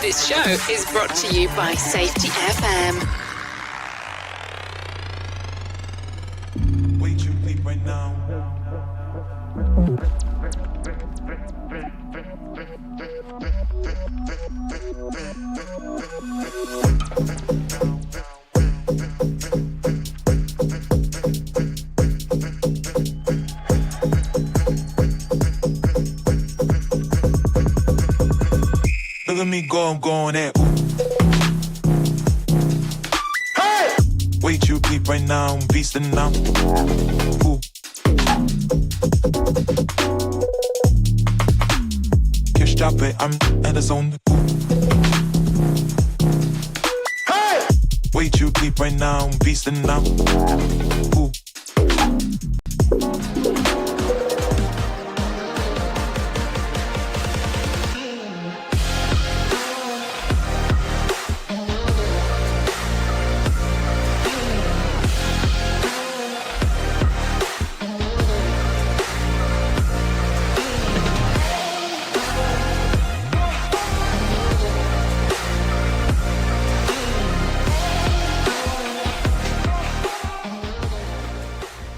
This show is brought to you by Safety FM. Wait, you leap right now. Look at me go, I'm going at. Hey! Wait, you peep right now, I'm beastin' now. Ooh. Kiss drop it, I'm at the zone. Hey! Wait, you peep right now, I'm beastin' now. Ooh.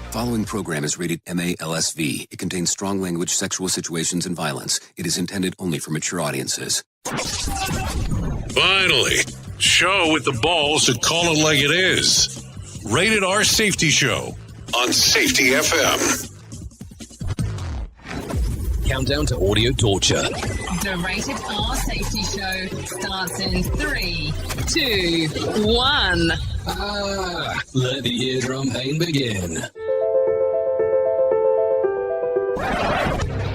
The following program is rated MA-LSV. It contains strong language, sexual situations, and violence. It is intended only for mature audiences. Finally, show with the balls to call it like it is. Rated R Safety Show on Safety FM. Countdown to audio torture. The Rated R Safety Show starts in 3, 2, 1. Let the eardrum pain begin.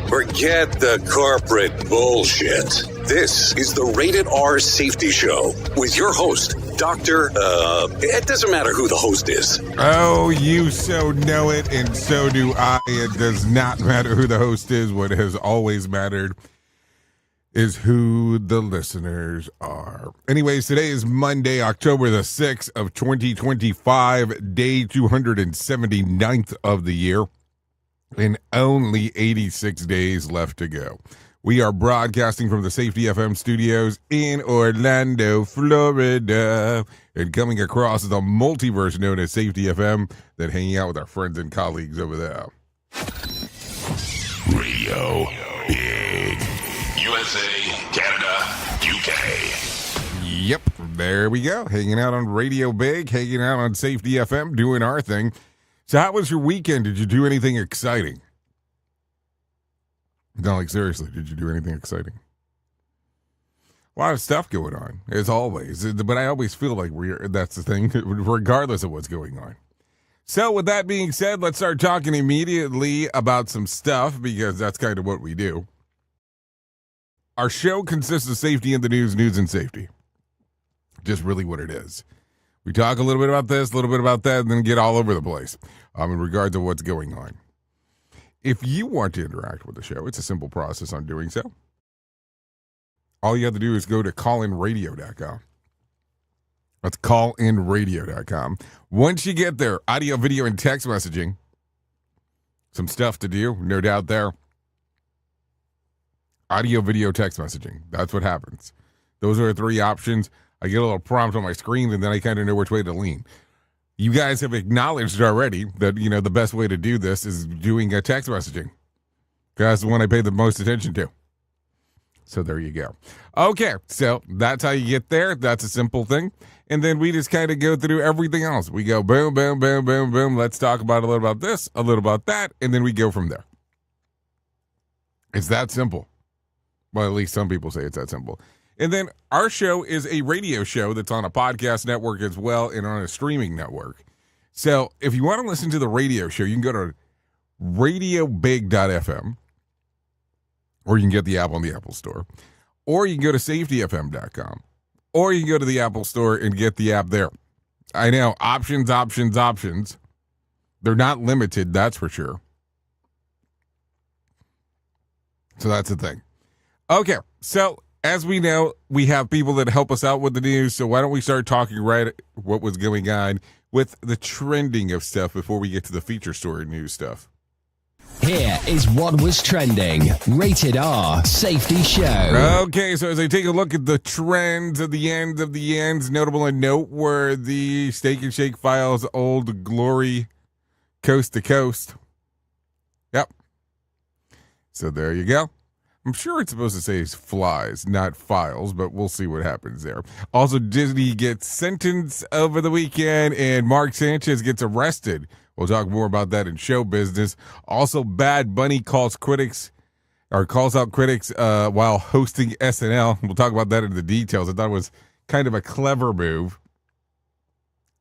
Forget the corporate bullshit. This is the Rated R Safety Show with your host, Dr. It doesn't matter who the host is. Oh, you so know it, and so do I. It does not matter who the host is. What has always mattered is who the listeners are. Anyways, today is Monday, October the 6th of 2025, day 279th of the year, and only 86 days left to go. We are broadcasting from the Safety FM studios in Orlando, Florida, and coming across the multiverse known as Safety FM, then hanging out with our friends and colleagues over there. Radio Big. USA, Canada, UK. Yep, there we go. Hanging out on Radio Big, hanging out on Safety FM, doing our thing. So how was your weekend? Did you do anything exciting? No, like seriously, did you do anything exciting? A lot of stuff going on, as always. But I always feel like that's the thing, regardless of what's going on. So with that being said, let's start talking immediately about some stuff, because that's kind of what we do. Our show consists of safety in the news and safety. Just really what it is. We talk a little bit about this, a little bit about that, and then get all over the place in regards to what's going on. If you want to interact with the show, it's a simple process on doing so. All you have to do is go to callinradio.com. That's callinradio.com. Once you get there, audio, video, and text messaging. Some stuff to do, no doubt there. Audio, video, text messaging. That's what happens. Those are the three options. I get a little prompt on my screen, and then I kind of know which way to lean. You guys have acknowledged already that, the best way to do this is doing a text messaging. That's the one I pay the most attention to. So there you go. Okay, so that's how you get there. That's a simple thing. And then we just kind of go through everything else. We go boom, boom, boom, boom, boom. Let's talk about a little about this, a little about that, and then we go from there. It's that simple. Well, at least some people say it's that simple. And then our show is a radio show that's on a podcast network as well and on a streaming network. So if you want to listen to the radio show, you can go to radiobig.fm, or you can get the app on the Apple Store, or you can go to safetyfm.com, or you can go to the Apple Store and get the app there. I know, options. They're not limited, that's for sure. So that's the thing. Okay, so as we know, we have people that help us out with the news, so why don't we start talking right what was going on with the trending of stuff before we get to the feature story news stuff. Here is what was trending. Rated R Safety Show. Okay, so as I take a look at the trends of the ends, notable and noteworthy, Steak and Shake files Old Glory coast to coast. Yep. So there you go. I'm sure it's supposed to say flies, not files, but we'll see what happens there. Also, Disney gets sentenced over the weekend, and Mark Sanchez gets arrested. We'll talk more about that in show business. Also, Bad Bunny calls out critics while hosting SNL. We'll talk about that in the details. I thought it was kind of a clever move,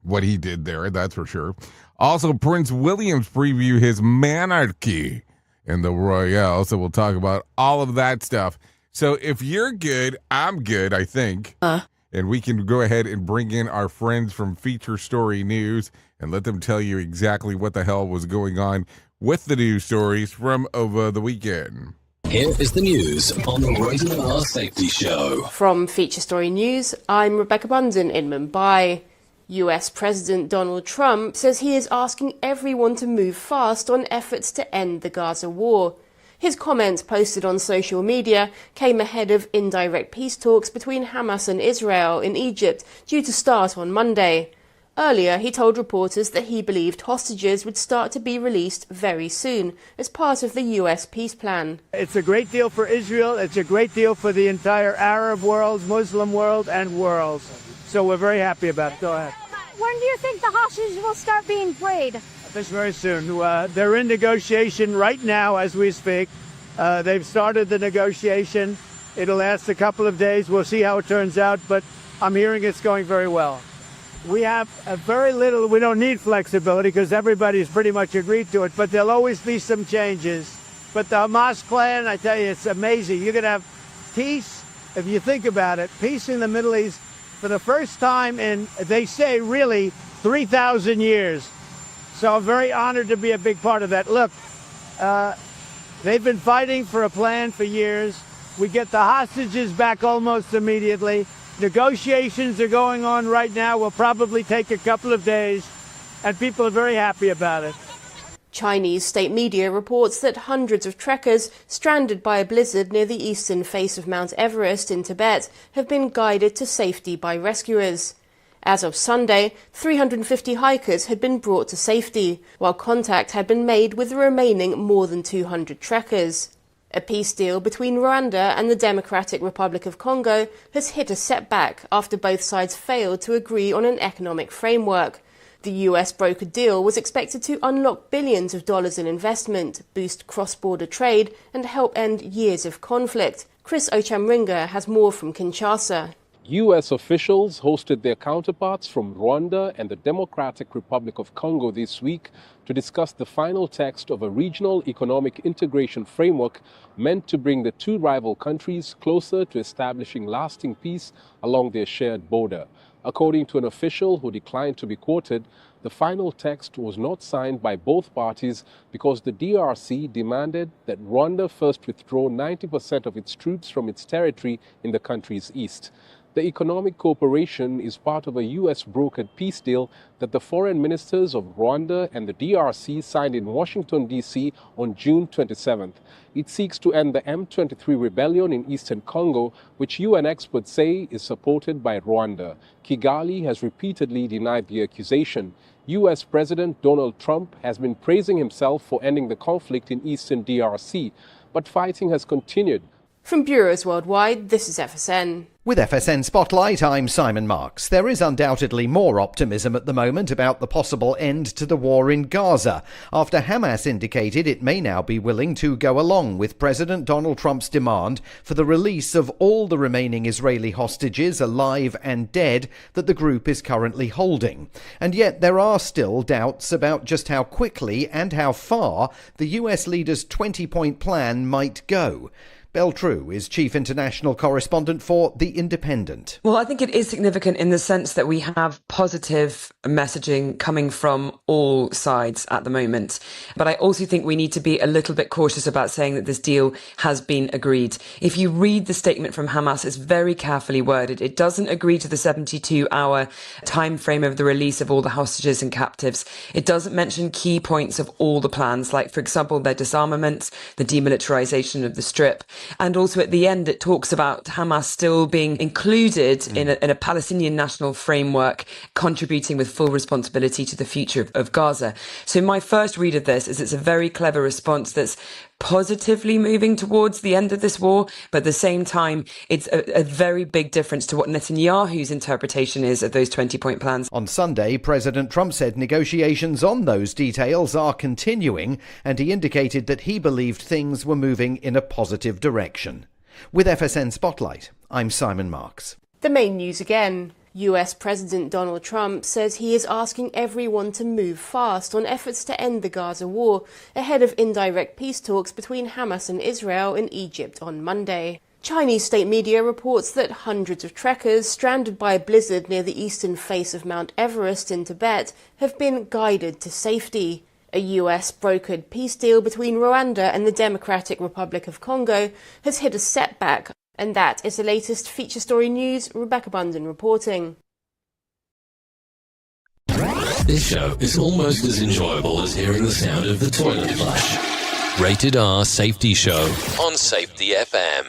what he did there, that's for sure. Also, Prince William's preview his Manarchy in the Royale. So we'll talk about all of that stuff. So if you're good, I'm good, I think. And we can go ahead and bring in our friends from Feature Story News and let them tell you exactly what the hell was going on with the news stories from over the weekend. Here is the news on the Rated R Safety Show. From Feature Story News, I'm Rebecca Bunden in Mumbai. US President Donald Trump says he is asking everyone to move fast on efforts to end the Gaza war. His comments posted on social media came ahead of indirect peace talks between Hamas and Israel in Egypt due to start on Monday. Earlier, he told reporters that he believed hostages would start to be released very soon as part of the US peace plan. It's a great deal for Israel. It's a great deal for the entire Arab world, Muslim world, and world. So we're very happy about it. Go ahead. When do you think the hostages will start being freed? This very soon. They're in negotiation right now as we speak. They've started the negotiation. It'll last a couple of days. We'll see how it turns out, but I'm hearing it's going very well. We have very little, we don't need flexibility because everybody's pretty much agreed to it, but there'll always be some changes. But the Hamas plan, I tell you, it's amazing. You're going to have peace, if you think about it, peace in the Middle East for the first time in, they say, really 3,000 years. So I'm very honored to be a big part of that. Look, they've been fighting for a plan for years. We get the hostages back almost immediately. Negotiations are going on right now. Will probably take a couple of days, and people are very happy about it. Chinese state media reports that hundreds of trekkers stranded by a blizzard near the eastern face of Mount Everest in Tibet have been guided to safety by rescuers. As of Sunday, 350 hikers had been brought to safety, while contact had been made with the remaining more than 200 trekkers. A peace deal between Rwanda and the Democratic Republic of Congo has hit a setback after both sides failed to agree on an economic framework. The US brokered deal was expected to unlock billions of dollars in investment, boost cross-border trade, and help end years of conflict. Chris Ochamringa has more from Kinshasa. U.S. officials hosted their counterparts from Rwanda and the Democratic Republic of Congo this week to discuss the final text of a regional economic integration framework meant to bring the two rival countries closer to establishing lasting peace along their shared border. According to an official who declined to be quoted, the final text was not signed by both parties because the DRC demanded that Rwanda first withdraw 90% of its troops from its territory in the country's east. The economic cooperation is part of a U.S. brokered peace deal that the foreign ministers of Rwanda and the DRC signed in Washington, D.C. on June 27th. It seeks to end the M23 rebellion in eastern Congo, which UN experts say is supported by Rwanda. Kigali has repeatedly denied the accusation. U.S. President Donald Trump has been praising himself for ending the conflict in eastern DRC, but fighting has continued. From bureaus worldwide, this is FSN. With FSN Spotlight, I'm Simon Marks. There is undoubtedly more optimism at the moment about the possible end to the war in Gaza, after Hamas indicated it may now be willing to go along with President Donald Trump's demand for the release of all the remaining Israeli hostages, alive and dead, that the group is currently holding. And yet there are still doubts about just how quickly and how far the US leader's 20-point plan might go. Belle True is chief international correspondent for The Independent. Well, I think it is significant in the sense that we have positive messaging coming from all sides at the moment. But I also think we need to be a little bit cautious about saying that this deal has been agreed. If you read the statement from Hamas, it's very carefully worded. It doesn't agree to the 72-hour time frame of the release of all the hostages and captives. It doesn't mention key points of all the plans, like, for example, their disarmament, the demilitarization of the Strip. And also at the end, it talks about Hamas still being included in a Palestinian national framework, contributing with full responsibility to the future of Gaza. So my first read of this is it's a very clever response that's positively moving towards the end of this war, but at the same time, it's a very big difference to what Netanyahu's interpretation is of those 20-point plans. On Sunday, President Trump said negotiations on those details are continuing, and he indicated that he believed things were moving in a positive direction. With FSN Spotlight, I'm Simon Marks. The main news again. US President Donald Trump says he is asking everyone to move fast on efforts to end the Gaza war ahead of indirect peace talks between Hamas and Israel in Egypt on Monday. Chinese state media reports that hundreds of trekkers stranded by a blizzard near the eastern face of Mount Everest in Tibet have been guided to safety. A US-brokered peace deal between Rwanda and the Democratic Republic of Congo has hit a setback. And that is the latest feature story news. Rebecca Bunden reporting. This show is almost as enjoyable as hearing the sound of the toilet flush. Rated R Safety Show on Safety FM.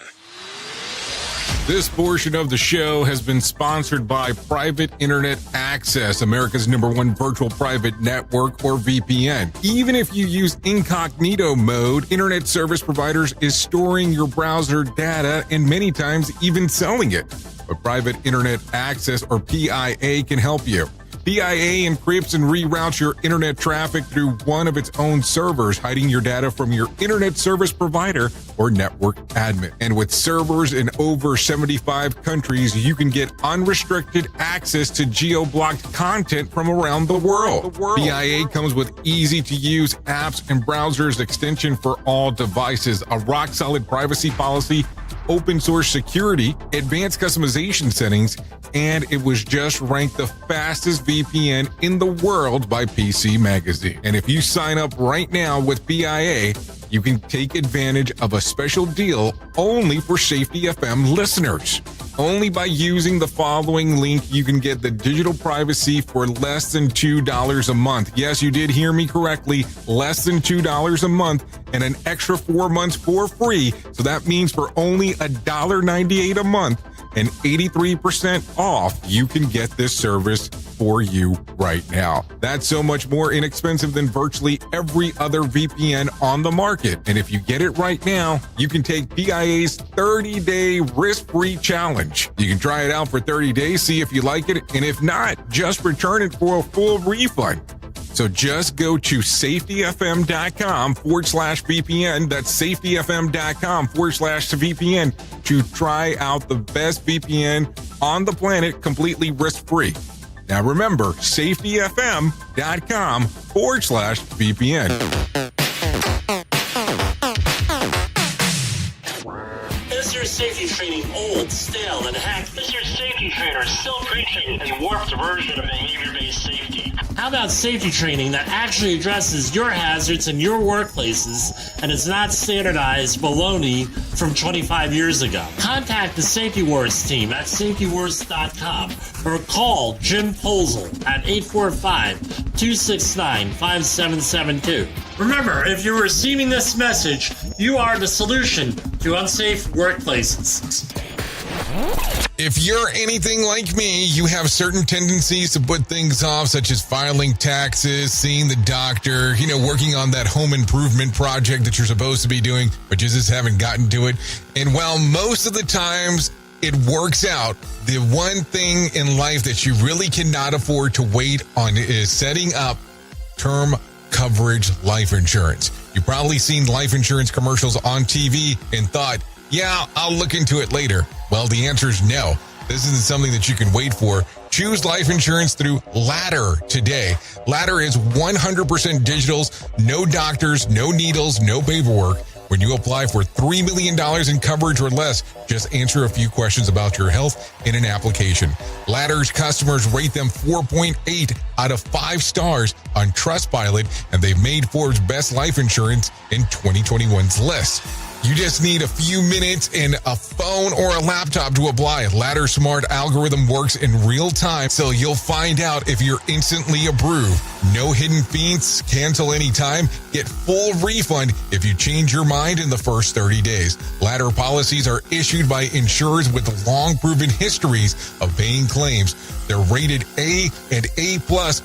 This portion of the show has been sponsored by Private Internet Access, America's #1 virtual private network, or VPN. Even if you use incognito mode, internet service providers is storing your browser data and many times even selling it. But Private Internet Access, or PIA, can help you. PIA encrypts and reroutes your internet traffic through one of its own servers, hiding your data from your internet service provider or network admin. And with servers in over 75 countries, you can get unrestricted access to geo-blocked content from around the world. PIA comes with easy-to-use apps and browsers extension for all devices, a rock-solid privacy policy, open-source security, advanced customization settings, and it was just ranked the fastest VPN in the world by PC Magazine. And if you sign up right now with PIA, you can take advantage of a special deal only for Safety FM listeners. Only by using the following link, you can get the digital privacy for less than $2 a month. Yes, you did hear me correctly, less than $2 a month, and an extra 4 months for free. So that means for only $1.98 a month and 83% off, you can get this service for you right now. That's so much more inexpensive than virtually every other VPN on the market. And if you get it right now, you can take PIA's 30-day risk-free challenge. You can try it out for 30 days, see if you like it, and if not, just return it for a full refund. So just go to safetyfm.com/VPN. That's safetyfm.com/VPN to try out the best VPN on the planet completely risk-free. Now remember, safetyfm.com/VPN. Is your safety training old, stale, and hacked? Is your safety trainer still preaching a warped version of behavior-based safety? How about safety training that actually addresses your hazards in your workplaces and is not standardized baloney from 25 years ago? Contact the Safety Wars team at safetywars.com or call Jim Posel at 845-269-5772. Remember, if you're receiving this message, you are the solution to unsafe workplaces. If you're anything like me, you have certain tendencies to put things off, such as filing taxes, seeing the doctor, working on that home improvement project that you're supposed to be doing, but you just haven't gotten to it. And while most of the times it works out, the one thing in life that you really cannot afford to wait on is setting up term coverage life insurance. You've probably seen life insurance commercials on TV and thought, yeah, I'll look into it later. Well, the answer is no. This isn't something that you can wait for. Choose life insurance through Ladder today. Ladder is 100% digitals, no doctors, no needles, no paperwork. when you apply for $3 million in coverage or less. Just answer a few questions about your health in an application. Ladder's customers rate them 4.8 out of 5 stars on Trustpilot, and they've made Forbes' best life insurance in 2021's list. You just need a few minutes and a phone or a laptop to apply. Ladder's smart algorithm works in real time, so you'll find out if you're instantly approved. No hidden fees, cancel anytime, get full refund if you change your mind in the first 30 days. Ladder policies are issued by insurers with long proven histories of paying claims. They're rated A and A+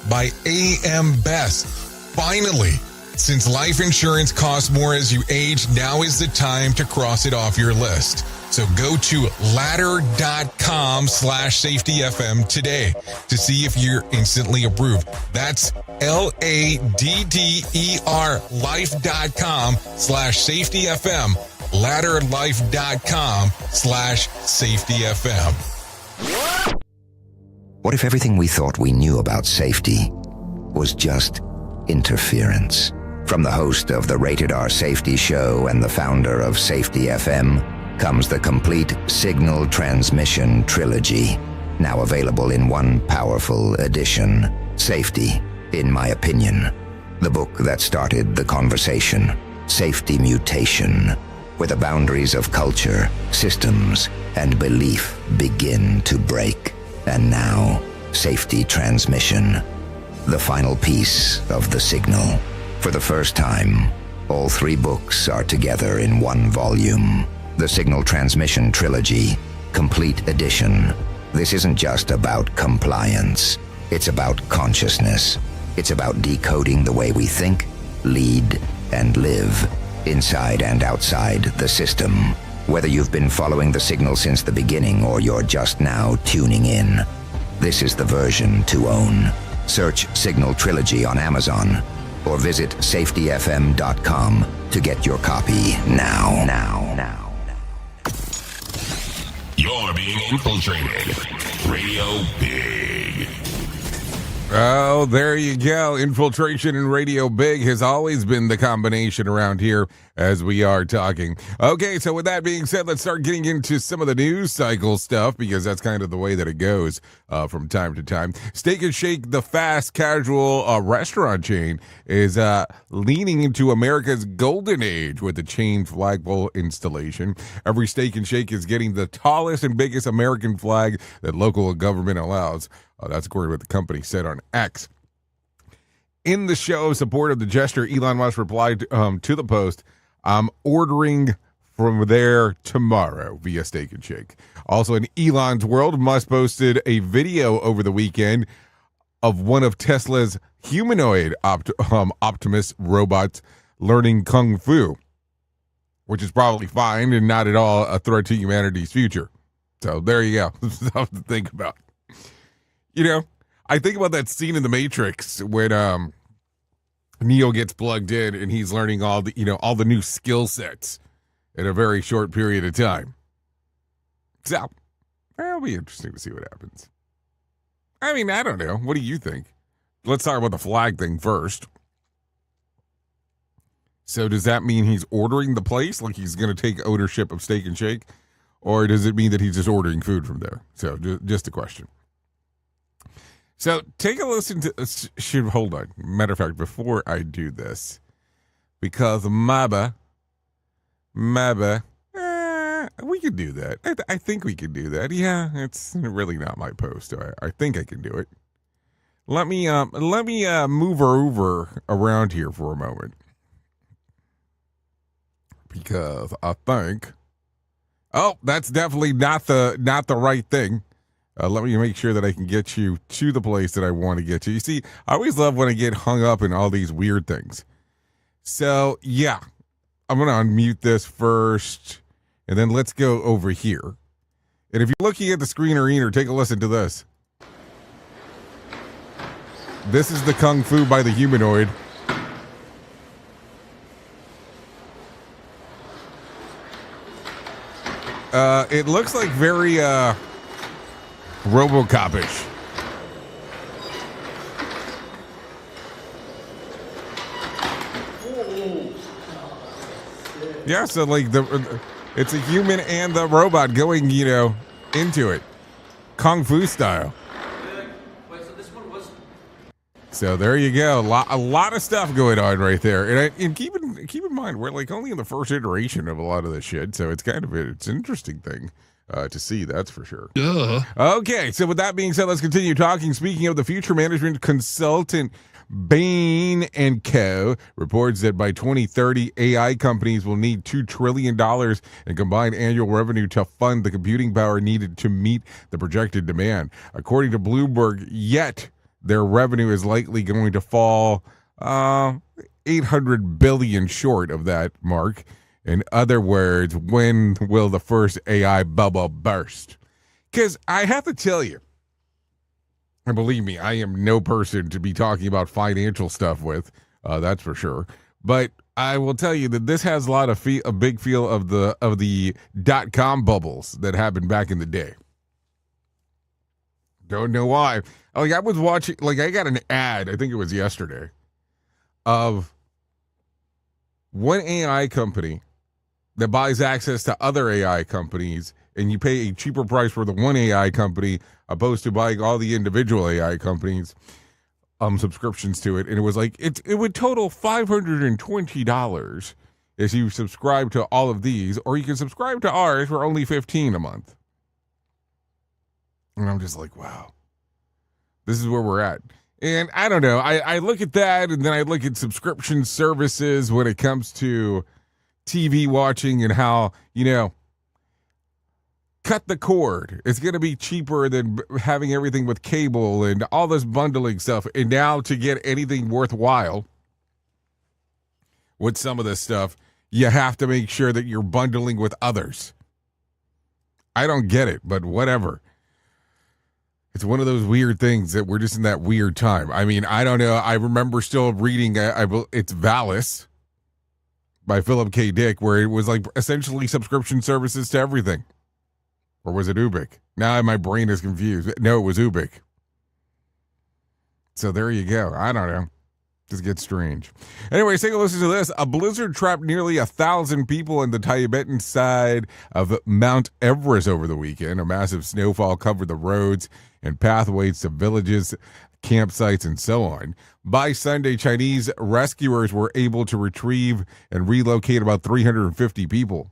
by AM Best. Finally, since life insurance costs more as you age, now is the time to cross it off your list. So go to ladder.com/safetyfm today to see if you're instantly approved. That's LADDER life.com/safetyfm. Ladderlife.com/safetyfm. What if everything we thought we knew about safety was just interference? From the host of the Rated R Safety Show and the founder of Safety FM comes the complete Signal Transmission Trilogy, now available in one powerful edition. Safety, in my opinion, the book that started the conversation. Safety Mutation, where the boundaries of culture, systems, and belief begin to break. And now, Safety Transmission, the final piece of the signal. For the first time, all 3 books are together in one volume. The Signal Transmission Trilogy, Complete Edition. This isn't just about compliance. It's about consciousness. It's about decoding the way we think, lead, and live, inside and outside the system. Whether you've been following the signal since the beginning or you're just now tuning in, this is the version to own. Search Signal Trilogy on Amazon or visit safetyfm.com to get your copy now. You're being infiltrated. Radio Big. Oh, there you go. Infiltration and Radio Big has always been the combination around here as we are talking. Okay, so with that being said, let's start getting into some of the news cycle stuff because that's kind of the way that it goes from time to time. Steak and Shake, the fast casual restaurant chain, is leaning into America's golden age with the chain flagpole installation. Every Steak and Shake is getting the tallest and biggest American flag that local government allows. That's according to what the company said on X. In the show of support of the gesture, Elon Musk replied to the post, "I'm ordering from there tomorrow via Steak and Shake." Also in Elon's world, Musk posted a video over the weekend of one of Tesla's humanoid Optimus robots learning Kung Fu, which is probably fine and not at all a threat to humanity's future. So there you go. Something to think about. You know, I think about that scene in The Matrix when Neo gets plugged in and he's learning all the new skill sets in a very short period of time. So, it'll be interesting to see what happens. I mean, I don't know. What do you think? Let's talk about the flag thing first. So does that mean he's ordering the place, like he's going to take ownership of Steak and Shake? Or does it mean that he's just ordering food from there? So just a question. So take a listen to, hold on. Matter of fact, before I do this, because Maba, we could do that. I think we could do that. Yeah, it's really not my post. I think I can do it. Let me move her over around here for a moment, because I think, oh, that's definitely not the right thing. Let me make sure that I can get you to the place that I want to get to. You see, I always love when I get hung up in all these weird things. So, yeah, I'm going to unmute this first, and then let's go over here. And if you're looking at the screen or reader, take a listen to this. This is the Kung Fu by the humanoid. It looks like very RoboCop-ish. Yeah, so like it's a human and the robot going, into it, kung fu style. So there you go. A lot of stuff going on right there, and keep in mind we're like only in the first iteration of a lot of this shit. So it's it's an interesting thing to see. That's for sure. Duh. Okay, so with that being said, let's continue talking. Speaking of the future management consultant, Bain & Co. reports that by 2030, AI companies will need $2 trillion in combined annual revenue to fund the computing power needed to meet the projected demand. According to Bloomberg, yet their revenue is likely going to fall 800 billion short of that mark. In other words, when will the first AI bubble burst? Because I have to tell you, and believe me, I am no person to be talking about financial stuff with, that's for sure. But I will tell you that this has a big feel of the .com bubbles that happened back in the day. Don't know why. Like I was watching, like I got an ad, I think it was yesterday, of one AI company that buys access to other AI companies, and you pay a cheaper price for the one AI company opposed to buying all the individual AI companies subscriptions to it. And it was like it would total $520 if you subscribe to all of these, or you can subscribe to ours for only $15 a month. And I'm just like, wow, this is where we're at. And I don't know. I look at that, and then I look at subscription services when it comes to TV watching and how, cut the cord. It's going to be cheaper than having everything with cable and all this bundling stuff. And now to get anything worthwhile with some of this stuff, you have to make sure that you're bundling with others. I don't get it, but whatever. It's one of those weird things that we're just in that weird time. I mean, I don't know. I remember still reading, it's Valis by Philip K. Dick, where it was like essentially subscription services to everything. Or was it Ubik? Now my brain is confused. No, it was Ubik. So there you go. I don't know. Just gets strange. Anyway, take a listen to this. A blizzard trapped nearly 1,000 people in the Tibetan side of Mount Everest over the weekend. A massive snowfall covered the roads and pathways to villages, campsites, and so on. By Sunday, Chinese rescuers were able to retrieve and relocate about 350 people.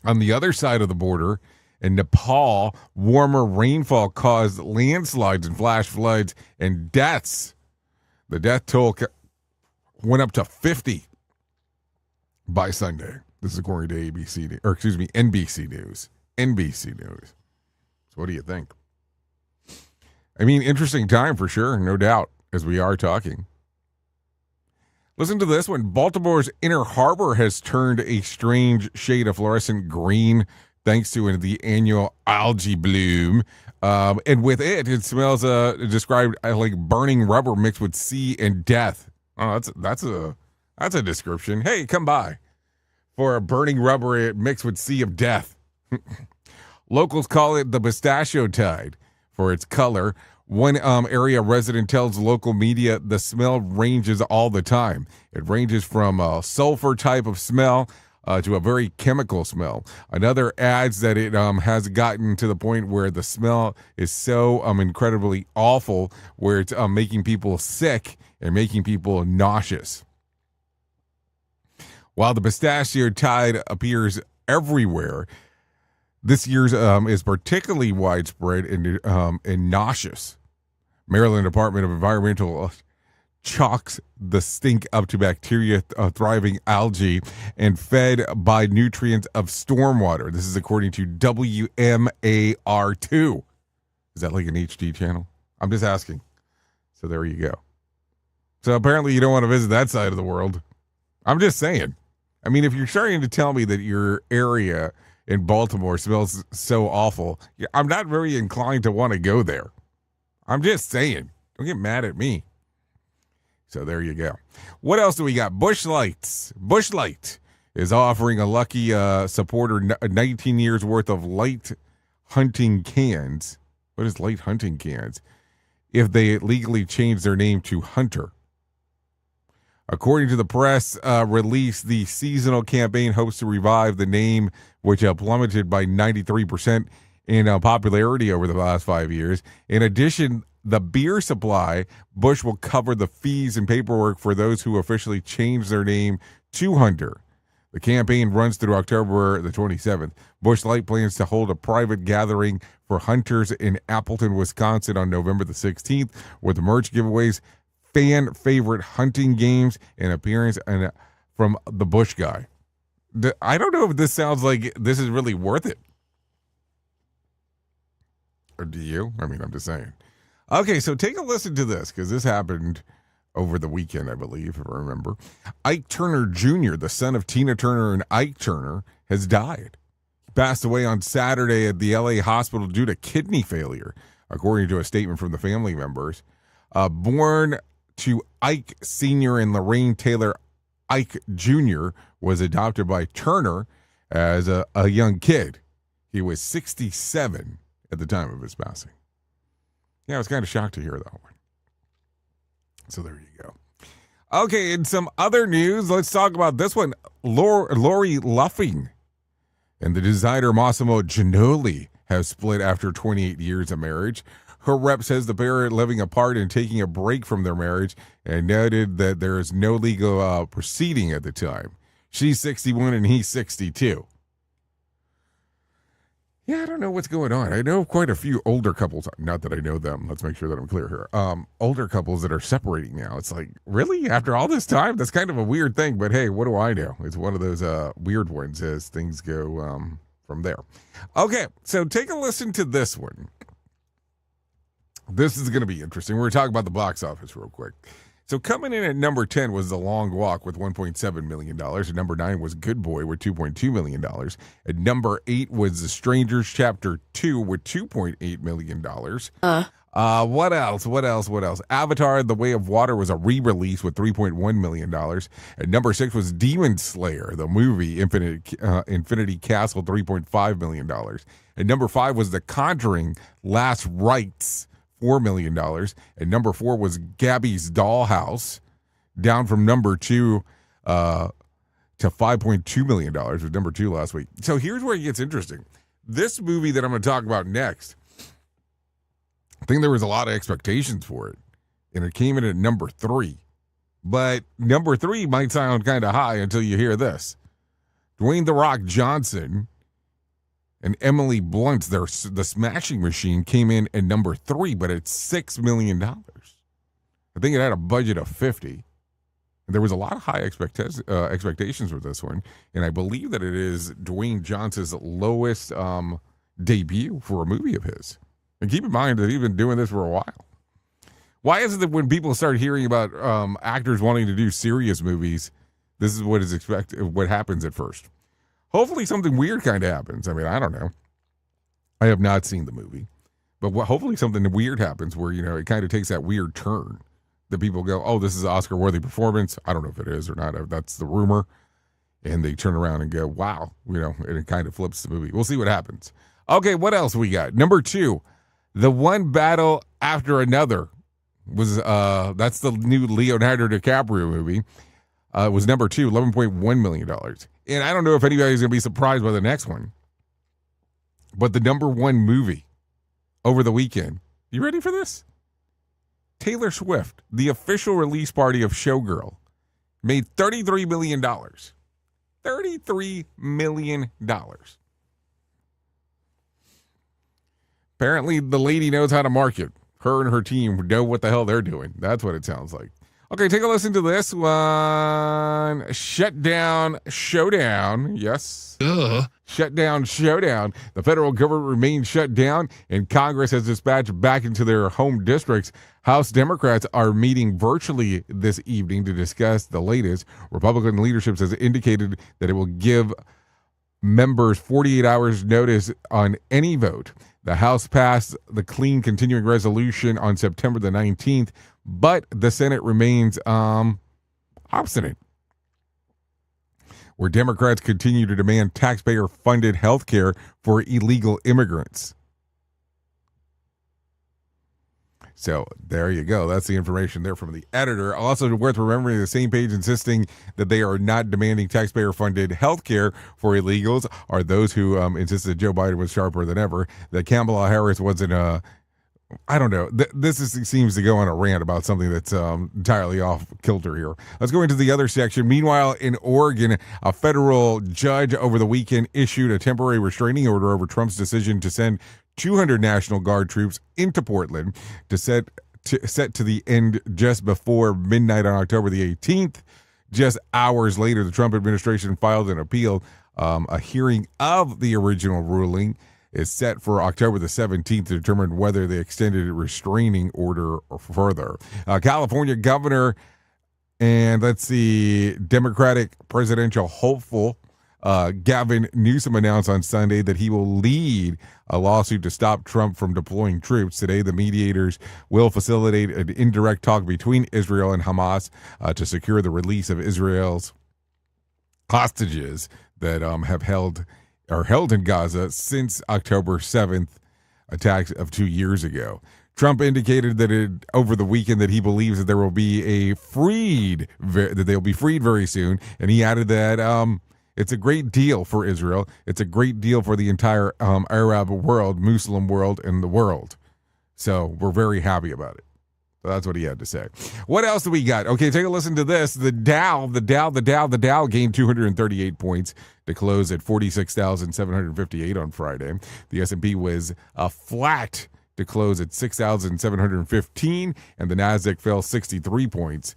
On the other side of the border, in Nepal, warmer rainfall caused landslides and flash floods and deaths. The death toll went up to 50 by Sunday. This is according to NBC News. NBC News. So what do you think? I mean, interesting time for sure, no doubt, as we are talking. Listen to this one. Baltimore's Inner Harbor has turned a strange shade of fluorescent green thanks to the annual algae bloom. And with it smells described like burning rubber mixed with sea and death. Oh, that's a description. Hey, come by for a burning rubber mixed with sea of death. Locals call it the pistachio tide for its color. One area resident tells local media the smell ranges all the time. It ranges from a sulfur type of smell to a very chemical smell. Another adds that it has gotten to the point where the smell is so incredibly awful where it's making people sick and making people nauseous. While the pistachio tide appears everywhere, this year's is particularly widespread and nauseous. Maryland Department of Environmental chalks the stink up to bacteria thriving algae and fed by nutrients of stormwater. This is according to WMAR2. Is that like an HD channel? I'm just asking. So there you go. So apparently you don't want to visit that side of the world. I'm just saying. I mean, if you're starting to tell me that your area in Baltimore smells so awful, I'm not very inclined to want to go there. I'm just saying. Don't get mad at me. So there you go. What else do we got? Bush Lights. Bush Light is offering a lucky supporter 19 years worth of light hunting cans. What is light hunting cans? If they legally change their name to Hunter. According to the press release, the seasonal campaign hopes to revive the name, which plummeted by 93% in popularity over the last 5 years. In addition, the beer supply, Bush will cover the fees and paperwork for those who officially change their name to Hunter. The campaign runs through October the 27th. Bush Light plans to hold a private gathering for hunters in Appleton, Wisconsin on November the 16th, with merch giveaways, fan favorite hunting games, and appearance from the Bush guy. I don't know if this sounds like this is really worth it. Or do you? I mean, I'm just saying. Okay, so take a listen to this, because this happened over the weekend, I believe, if I remember. Ike Turner Jr., the son of Tina Turner and Ike Turner, has died. He passed away on Saturday at the LA hospital due to kidney failure, according to a statement from the family members. Born to Ike Sr. and Lorraine Taylor, Ike Jr. was adopted by Turner as a young kid. He was 67 at the time of his passing. Yeah, I was kind of shocked to hear that one. So there you go. Okay, in some other news, let's talk about this one. Lori Luffing and the designer Massimo Giannoli have split after 28 years of marriage. Her rep says the pair are living apart and taking a break from their marriage, and noted that there is no legal proceeding at the time. She's 61 and he's 62. Yeah, I don't know what's going on. I know quite a few older couples. Not that I know them. Let's make sure that I'm clear here. Older couples that are separating now. It's like, really? After all this time? That's kind of a weird thing. But hey, what do I know? It's one of those weird ones as things go from there. Okay, so take a listen to this one. This is going to be interesting. We're talking about the box office real quick. So coming in at number 10 was The Long Walk with $1.7 million. At number 9 was Good Boy with $2.2 million. At number 8 was The Strangers Chapter 2 with $2.8 million. What else? Avatar, The Way of Water was a re-release with $3.1 million. At number 6 was Demon Slayer, the movie, Infinity Castle, $3.5 million. At number 5 was The Conjuring, Last Rites, $4 million. And number 4 was Gabby's Dollhouse, down from number 2 to $5.2 million, was number 2 last week. So here's where it gets interesting. This movie that I'm going to talk about next, I think there was a lot of expectations for it, and it came in at number 3. But number 3 might sound kind of high until you hear this. Dwayne "The Rock" Johnson and Emily Blunt, the Smashing Machine, came in at number 3, but it's $6 million. I think it had a budget of $50. And there was a lot of high expectations for this one, and I believe that it is Dwayne Johnson's lowest debut for a movie of his. And keep in mind that he's been doing this for a while. Why is it that when people start hearing about actors wanting to do serious movies, this is what is expected, what happens at first? Hopefully something weird kind of happens. I mean, I don't know. I have not seen the movie. But hopefully something weird happens where, it kind of takes that weird turn that people go, oh, this is an Oscar-worthy performance. I don't know if it is or not. That's the rumor. And they turn around and go, wow, and it kind of flips the movie. We'll see what happens. Okay, what else we got? Number 2, The One Battle After Another was, that's the new Leonardo DiCaprio movie. It was number 2, $11.1 million. And I don't know if anybody's going to be surprised by the next one. But the number 1 movie over the weekend. You ready for this? Taylor Swift, the official release party of Showgirl, made $33 million. $33 million. Apparently, the lady knows how to market. Her and her team know what the hell they're doing. That's what it sounds like. Okay, take a listen to this one. Shutdown Showdown. Yes. Shutdown Showdown. The federal government remains shut down, and Congress has dispatched back into their home districts. House Democrats are meeting virtually this evening to discuss the latest. Republican leadership has indicated that it will give members 48 hours notice on any vote. The House passed the clean continuing resolution on September the 19th, but the Senate remains obstinate, where Democrats continue to demand taxpayer-funded health care for illegal immigrants. So there you go. That's the information there from the editor. Also worth remembering, the same page insisting that they are not demanding taxpayer-funded health care for illegals are those who insisted that Joe Biden was sharper than ever, that Kamala Harris wasn't I don't know. Seems to go on a rant about something that's entirely off kilter here. Let's go into the other section. Meanwhile, in Oregon, a federal judge over the weekend issued a temporary restraining order over Trump's decision to send 200 National Guard troops into Portland set to the end just before midnight on October the 18th. Just hours later, the Trump administration filed an appeal. A hearing of the original ruling is set for October the 17th to determine whether they extended a restraining order or further. California governor and Democratic presidential hopeful Gavin Newsom announced on Sunday that he will lead a lawsuit to stop Trump from deploying troops. Today, the mediators will facilitate an indirect talk between Israel and Hamas to secure the release of Israel's hostages that have held in Gaza since October 7th attacks of 2 years ago. Trump indicated that over the weekend that he believes that there will be that they'll be freed very soon, and he added that it's a great deal for Israel. It's a great deal for the entire Arab world, Muslim world, and the world. So we're very happy about it. So that's what he had to say. What else do we got? Okay, take a listen to this. The Dow gained 238 points to close at 46,758 on Friday. The S&P was flat to close at 6,715, and the Nasdaq fell 63 points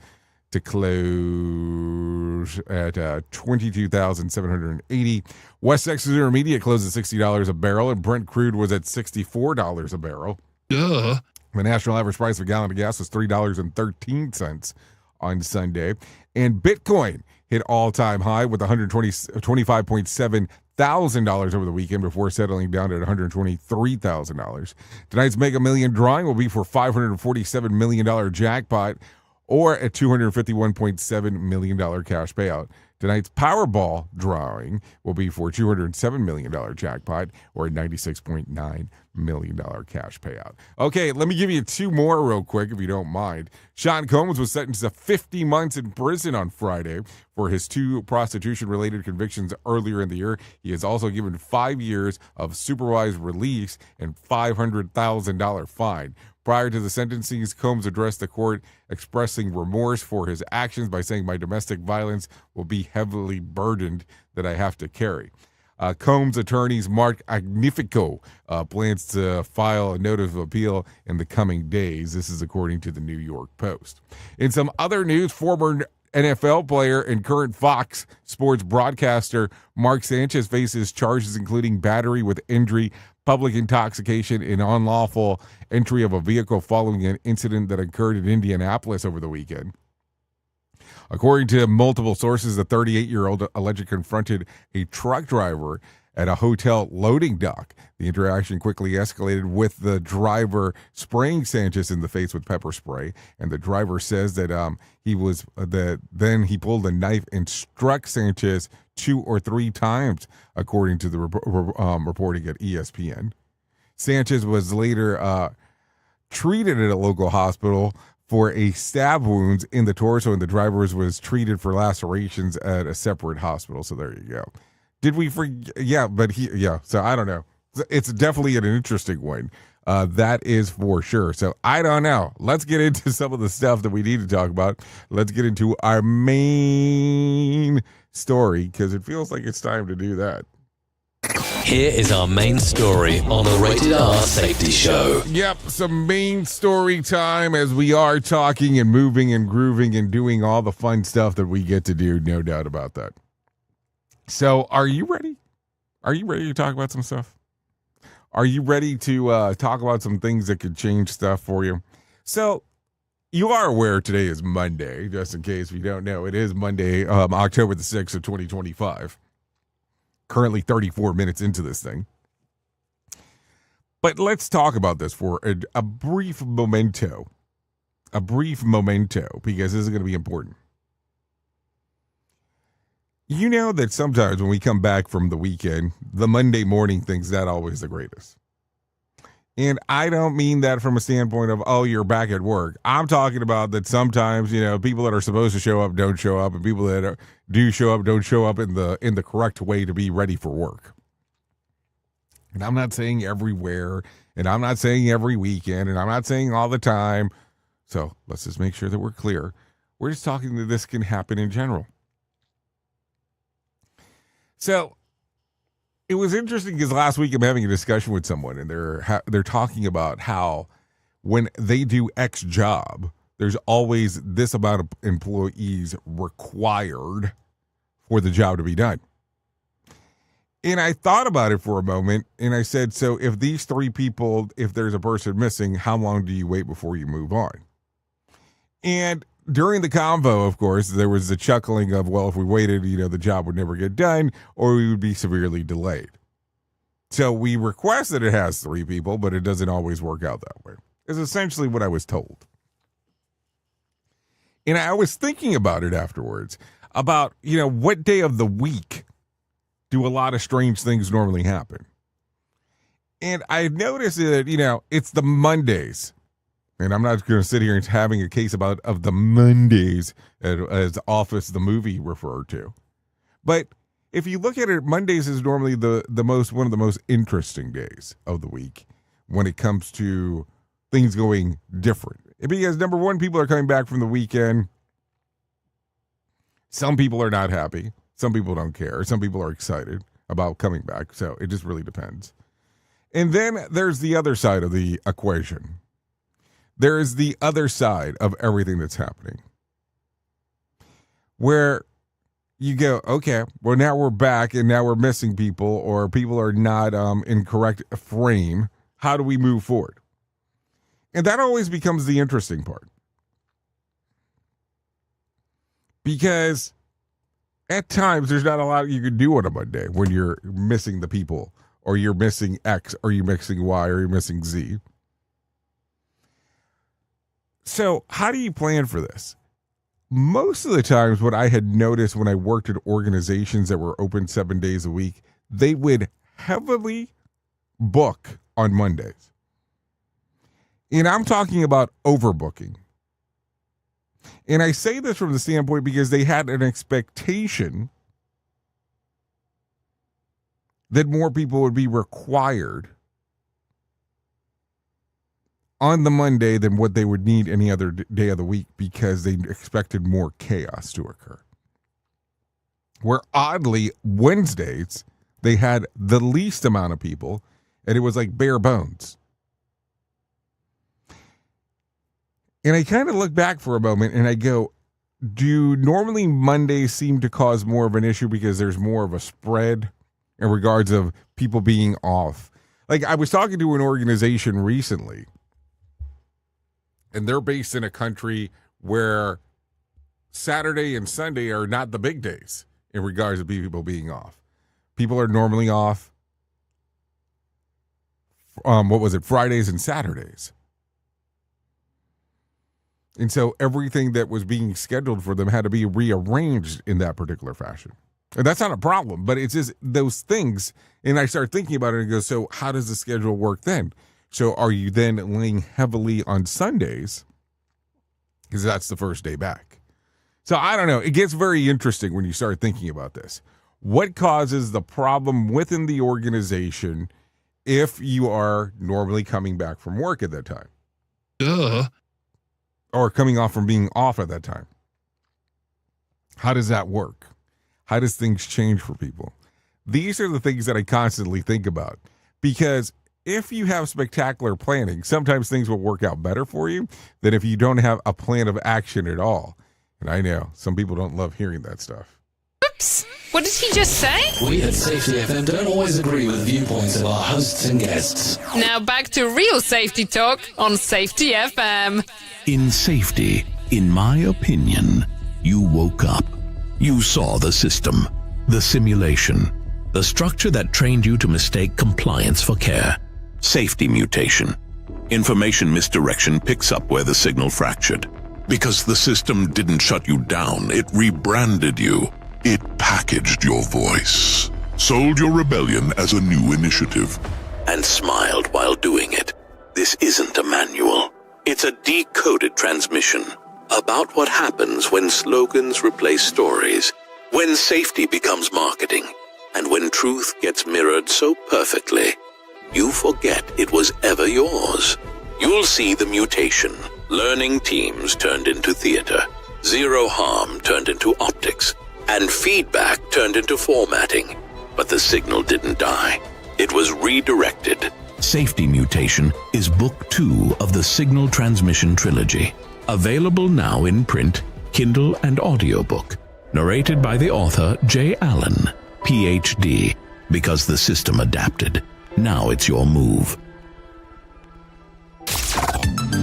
to close at 22,780. West Texas Intermediate closed at $60 a barrel, and Brent crude was at $64 a barrel. Duh. The national average price of a gallon of gas was $3.13 on Sunday, and Bitcoin hit all-time high with $125.7 thousand over the weekend before settling down at $123,000. Tonight's Mega Million drawing will be for $547 million jackpot or a $251.7 million cash payout. Tonight's Powerball drawing will be for $207 million jackpot or a $96.9 million cash payout. Okay, let me give you two more real quick, if you don't mind. Sean Combs was sentenced to 50 months in prison on Friday for his two prostitution-related convictions earlier in the year. He is also given 5 years of supervised release and $500,000 fine. Prior to the sentencing, Combs addressed the court expressing remorse for his actions by saying, "My domestic violence will be heavily burdened that I have to carry." Combs' attorneys, Mark Agnifico, plans to file a notice of appeal in the coming days. This is according to the New York Post. In some other news, former NFL player and current Fox Sports broadcaster Mark Sanchez faces charges including battery with injury, public intoxication, and unlawful entry of a vehicle following an incident that occurred in Indianapolis over the weekend. According to multiple sources, the 38-year-old allegedly confronted a truck driver at a hotel loading dock. The interaction quickly escalated with the driver spraying Sanchez in the face with pepper spray, and the driver says that then he pulled a knife and struck Sanchez 2 or 3 times, according to the reporting at ESPN. Sanchez was later treated at a local hospital for a stab wounds in the torso, and the driver was treated for lacerations at a separate hospital. So there you go. Did we forget? Yeah, so I don't know. It's definitely an interesting one. That is for sure. So I don't know. Let's get into some of the stuff that we need to talk about. Let's get into our main story, because it feels like it's time to do that. Here is our main story on the Rated R Safety Show. Yep, some main story time as we are talking and moving and grooving and doing all the fun stuff that we get to do, no doubt about that. So are you ready? Are you ready to talk about some stuff? Are you ready to talk about some things that could change stuff for you? So you are aware today is Monday, just in case you don't know. It is Monday, October the 6th of 2025. Currently 34 minutes into this thing. But let's talk about this for a brief memento. A brief memento, because this is going to be important. You know that sometimes when we come back from the weekend, the Monday morning thing's not always the greatest. And I don't mean that from a standpoint of, oh, you're back at work. I'm talking about that sometimes, people that are supposed to show up don't show up, and people that do show up don't show up in the correct way to be ready for work. And I'm not saying everywhere, and I'm not saying every weekend, and I'm not saying all the time. So let's just make sure that we're clear. We're just talking that this can happen in general. So it was interesting because last week I'm having a discussion with someone, and they're talking about how when they do X job, there's always this amount of employees required for the job to be done. And I thought about it for a moment, and I said, so if these 3 people, if there's a person missing, how long do you wait before you move on? And during the convo, of course, there was the chuckling of, well, if we waited, the job would never get done, or we would be severely delayed. So we request that it has 3 people, but it doesn't always work out that way. It's essentially what I was told. And I was thinking about it afterwards, about, what day of the week do a lot of strange things normally happen? And I noticed that, it's the Mondays. And I'm not going to sit here and having a case of the Mondays as Office, the movie, referred to. But if you look at it, Mondays is normally one of the most interesting days of the week when it comes to things going different. Because number one, people are coming back from the weekend. Some people are not happy. Some people don't care. Some people are excited about coming back. So it just really depends. And then there's the other side of the equation. There is the other side of everything that's happening, where you go, okay, well, now we're back and now we're missing people, or people are not in correct frame. How do we move forward? And that always becomes the interesting part. Because at times there's not a lot you can do on a Monday when you're missing the people, or you're missing X, or you're missing Y, or you're missing Z. So how do you plan for this? Most of the times what I had noticed when I worked at organizations that were open 7 days a week, they would heavily book on Mondays. And I'm talking about overbooking. And I say this from the standpoint because they had an expectation that more people would be required on the Monday than what they would need any other day of the week, because they expected more chaos to occur. Where oddly, Wednesdays, they had the least amount of people, and it was like bare bones. And I kind of look back for a moment and I go, do normally Mondays seem to cause more of an issue because there's more of a spread in regards of people being off? Like, I was talking to an organization recently, and they're based in a country where Saturday and Sunday are not the big days in regards to people being off. People are normally off, Fridays and Saturdays. And so everything that was being scheduled for them had to be rearranged in that particular fashion. And that's not a problem, but it's just those things. And I start thinking about it and go, so how does the schedule work then? So are you then laying heavily on Sundays? Because that's the first day back. So I don't know. It gets very interesting when you start thinking about this. What causes the problem within the organization if you are normally coming back from work at that time? Or coming off from being off at that time? How does that work? How does things change for people? These are the things that I constantly think about, because if you have spectacular planning, sometimes things will work out better for you than if you don't have a plan of action at all. And I know some people don't love hearing that stuff. Oops! What did he just say? We at Safety FM don't always agree with viewpoints of our hosts and guests. Now back to real safety talk on Safety FM. In safety, in my opinion, you woke up. You saw the system, the simulation, the structure that trained you to mistake compliance for care. Safety mutation. Information misdirection picks up where the signal fractured. Because the system didn't shut you down, it rebranded you. It packaged your voice, sold your rebellion as a new initiative, and smiled while doing it. This isn't a manual. It's a decoded transmission about what happens when slogans replace stories, when safety becomes marketing, and when truth gets mirrored so perfectly, you forget it was ever yours. You'll see the mutation. Learning teams turned into theater, zero harm turned into optics, and feedback turned into formatting. But the signal didn't die. It was redirected. Safety Mutation is Book 2 of the Signal Transmission Trilogy. Available now in print, Kindle, and audiobook. Narrated by the author J. Allen, Ph.D. Because the system adapted. Now it's your move.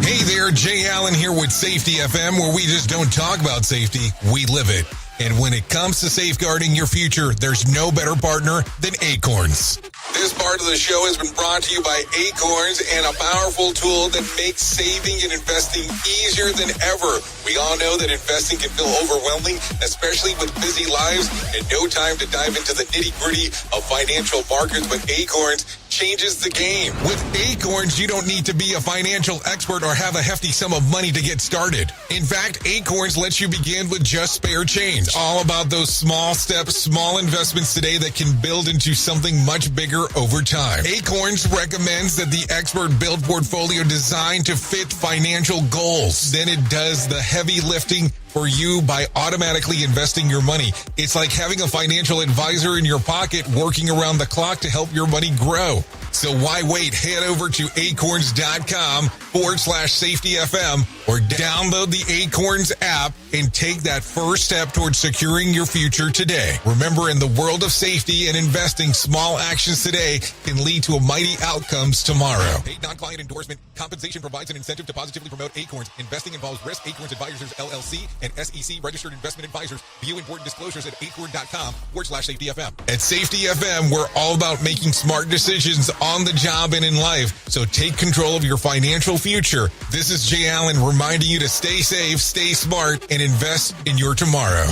Hey there, Jay Allen here with Safety FM, where we just don't talk about safety, we live it. And when it comes to safeguarding your future, there's no better partner than Acorns. This part of the show has been brought to you by Acorns and a powerful tool that makes saving and investing easier than ever. We all know that investing can feel overwhelming, especially with busy lives and no time to dive into the nitty-gritty of financial markets, but Acorns changes the game. With Acorns, you don't need to be a financial expert or have a hefty sum of money to get started. In fact, Acorns lets you begin with just spare change. All about those small steps, small investments today that can build into something much bigger over time. Acorns recommends that the expert build portfolio designed to fit financial goals. Then it does the heavy lifting for you by automatically investing your money. It's like having a financial advisor in your pocket working around the clock to help your money grow. So why wait? Head over to acorns.com/safetyfm or download the Acorns app and take that first step towards securing your future today. Remember, in the world of safety and investing, small actions today can lead to mighty outcomes tomorrow. Paid non-client endorsement. Compensation provides an incentive to positively promote Acorns. Investing involves risk. Acorns Advisors, LLC, and SEC registered investment advisors. View important disclosures at acorn.com/safetyfm. At Safety FM, we're all about making smart decisions on the job and in life. So take control of your financial future. This is Jay Allen reminding you to stay safe, stay smart, and invest in your tomorrow.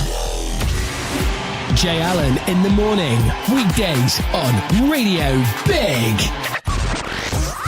Jay Allen in the morning, weekdays on Radio Big.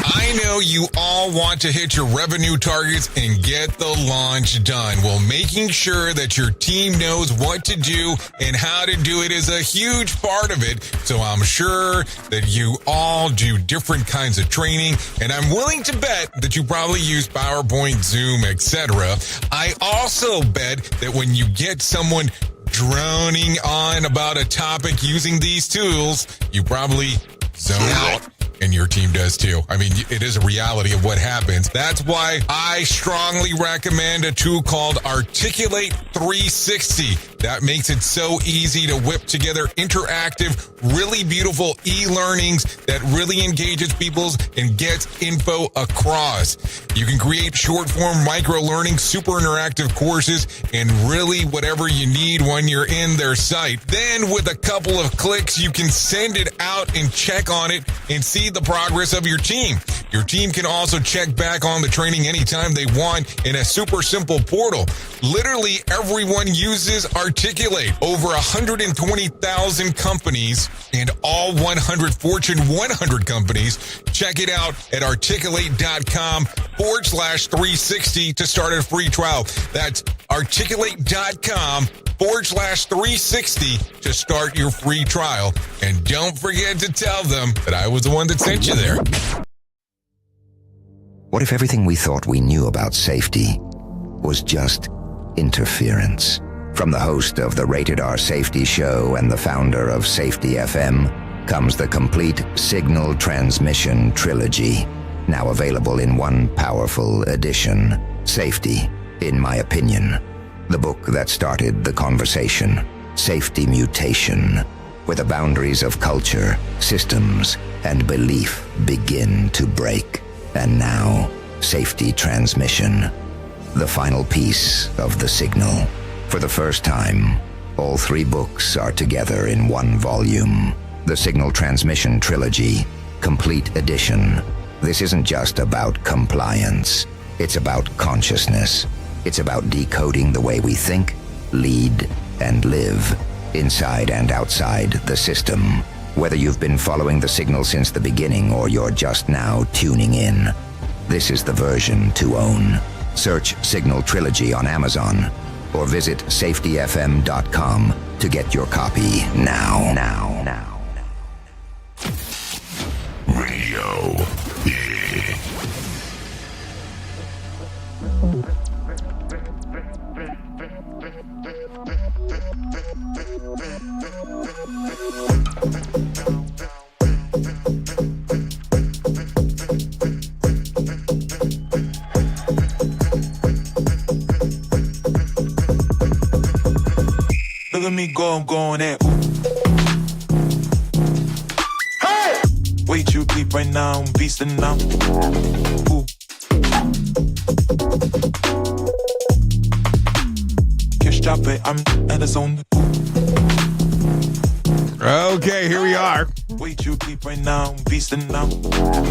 I know you all want to hit your revenue targets and get the launch done. Well, making sure that your team knows what to do and how to do it is a huge part of it. So I'm sure that you all do different kinds of training, and I'm willing to bet that you probably use PowerPoint, Zoom, etc. I also bet that when you get someone droning on about a topic using these tools, you probably zone out. And your team does too. I mean, it is a reality of what happens. That's why I strongly recommend a tool called Articulate 360. That makes it so easy to whip together interactive, really beautiful e-learnings that really engages people and gets info across. You can create short-form micro-learning, super interactive courses, and really whatever you need when you're in their site. Then with a couple of clicks, you can send it out and check on it and see the progress of your team. Your team can also check back on the training anytime they want in a super simple portal. Literally everyone uses Articulate. Over 120,000 companies and all 100 Fortune 100 companies. Check it out at articulate.com/360 to start a free trial. That's articulate.com/360 to start your free trial. And don't forget to tell them that I was the one that sent you there. What if everything we thought we knew about safety was just interference? From the host of the Rated R Safety Show and the founder of Safety FM comes the complete Signal Transmission Trilogy, now available in one powerful edition. Safety, in my opinion. The book that started the conversation. Safety Mutation, where the boundaries of culture, systems, and belief begin to break. And now, Safety Transmission, the final piece of the signal. For the first time, all three books are together in one volume. The Signal Transmission Trilogy, Complete Edition. This isn't just about compliance. It's about consciousness. It's about decoding the way we think, lead, and live, inside and outside the system. Whether you've been following the signal since the beginning or you're just now tuning in, this is the version to own. Search Signal Trilogy on Amazon or visit safetyfm.com to get your copy now. Radio Big. Look at me go, I'm going at. Hey! Way too deep right now, I'm beasting now. Ooh. Kiss drop it, I'm at the zone. Okay, here we are. Way too deep right now, I'm beasting now.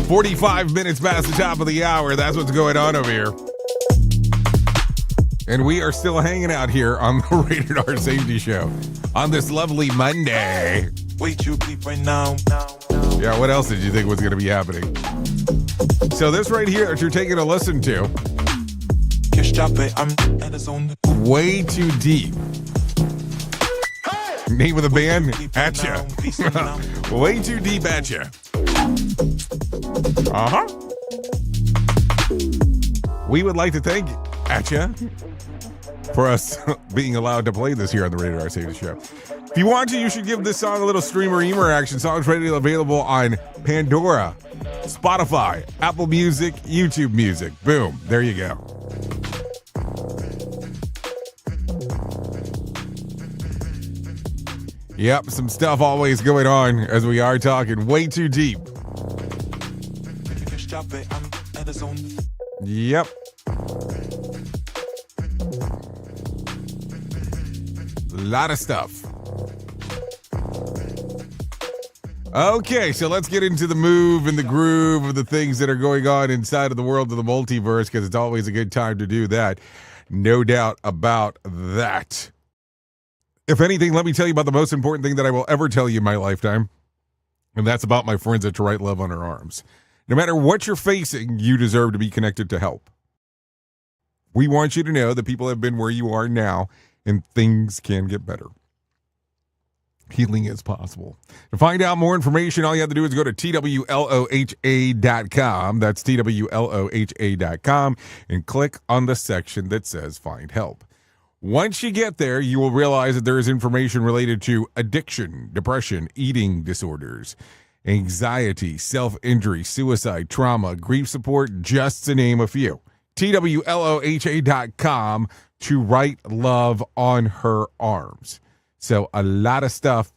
45 minutes past the top of the hour. That's what's going on over here. And we are still hanging out here on the Rated R Safety Show on this lovely Monday. Way too deep right now. Yeah, what else did you think was going to be happening? So this right here that you're taking a listen to, Kiss drop it, I'm at the zone. Way Too Deep. Name of the band, ATYYA. Way Too Deep ATYYA. We would like to thank ATYYA for us being allowed to play this here on the Rated R Safety Show. If you want to, you should give this song a little streamer action. Song's readily available on Pandora, Spotify, Apple Music, YouTube Music. Boom. There you go. Yep, some stuff always going on as we are talking way too deep. Yep. A lot of stuff. Okay, so let's get into the move and the groove of the things that are going on inside of the world of the multiverse, because it's always a good time to do that. No doubt about that. If anything, let me tell you about the most important thing that I will ever tell you in my lifetime, and that's about my friends at To Write Love on Our Arms. No matter what you're facing, you deserve to be connected to help. We want you to know that people have been where you are now, and things can get better. Healing is possible. To find out more information, all you have to do is go to TWLOHA.com. That's TWLOHA.com, and click on the section that says Find Help. Once you get there, you will realize that there is information related to addiction, depression, eating disorders, anxiety, self-injury, suicide, trauma, grief support, just to name a few. TWLOHA.com, To Write Love on Her Arms. So a lot of stuff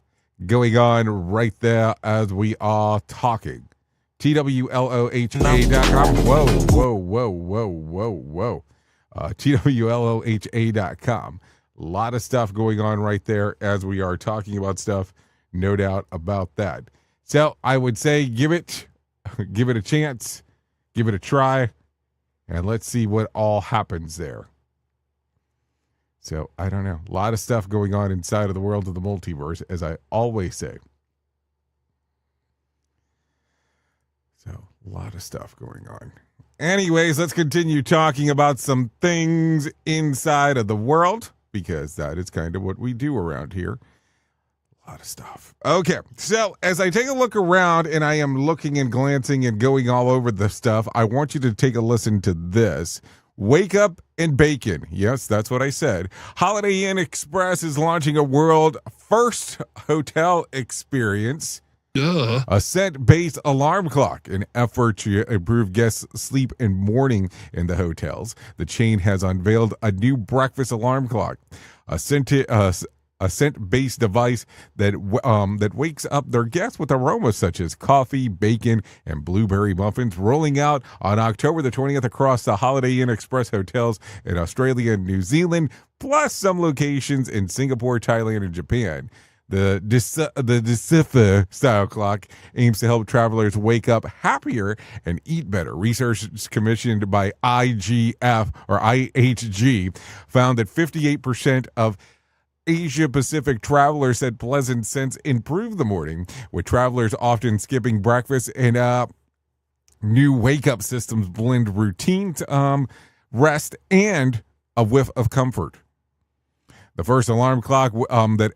going on right there as we are talking. TWLOHA.com. Whoa. TWLOHA.com. A lot of stuff going on right there as we are talking about stuff. No doubt about that. So I would say give it a chance, give it a try, and let's see what all happens there. So I don't know. A lot of stuff going on inside of the world of the multiverse, as I always say. So a lot of stuff going on. Anyways, let's continue talking about some things inside of the world, because that is kind of what we do around here. A lot of stuff. Okay, so as I take a look around and I am looking and glancing and going all over the stuff, I want you to take a listen to this. Wake up and bacon. Yes, that's what I said. Holiday Inn Express is launching a world first hotel experience. A scent-based alarm clock, an effort to improve guests' sleep and morning in the hotels. The chain has unveiled a new breakfast alarm clock, a scent-based device that wakes up their guests with aromas such as coffee, bacon, and blueberry muffins, rolling out on October the 20th across the Holiday Inn Express hotels in Australia and New Zealand, plus some locations in Singapore, Thailand, and Japan. The Decipher style clock aims to help travelers wake up happier and eat better. Research commissioned by IHG found that 58% of Asia Pacific travelers said pleasant scents improve the morning, with travelers often skipping breakfast and New wake-up systems blend routine rest and a whiff of comfort. The first alarm clock that